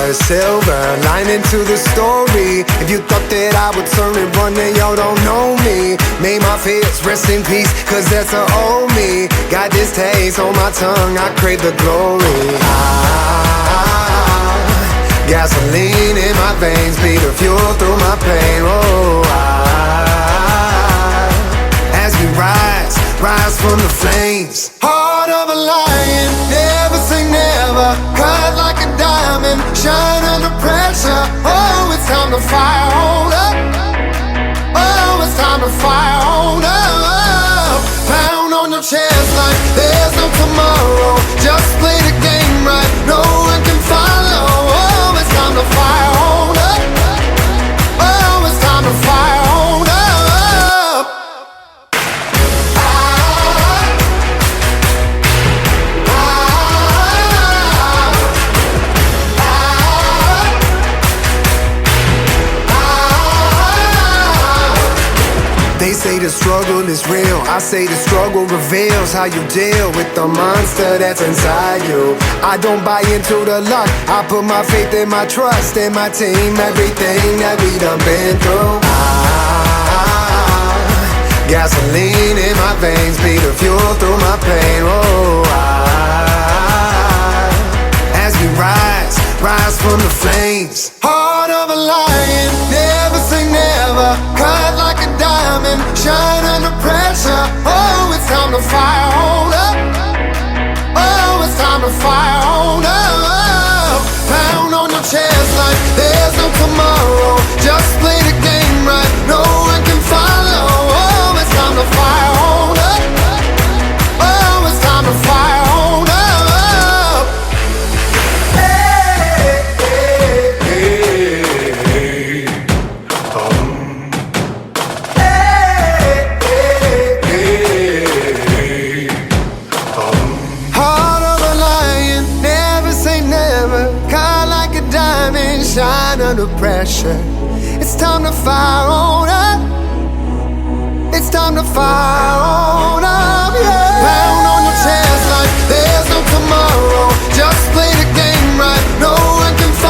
a silver lining to the story. If you thought that I would turn and run, then y'all don't know me. Made my fears rest in peace, cause that's a old me. Got this taste on my tongue, I crave the glory. Gasoline in my veins, be the fuel through my pain. Oh, as we rise from the flames. Heart of a lion, never say never. Cut like a diamond, shine under pressure. Oh, it's time to fire on up. Oh, it's time to fire on up. Pound on your chest like there's no tomorrow. Just play the game right, no one can follow. Oh, it's time to fire on up. Oh, it's time to fire on up. They say the struggle is real, I say the struggle reveals how you deal with the monster that's inside you. I don't buy into the luck, I put my faith and my trust in my team. Everything that we done been through. Gasoline in my veins, be the fuel through my pain. Oh, as we rise from the flames. Heart of a lion, never say never. Cut like a diamond, shine under pressure. Oh, it's time to fire on up. Oh, it's time to fire on up. Pound on your chest like there's no tomorrow. Just play the game right, no one can follow. Oh, it's time to fire on up. Oh, it's time to fire on up. Shine under pressure. It's time to fire on up. It's time to fire on up, yeah. Pound on your chest like there's no tomorrow. Just play the game right, no one can fight.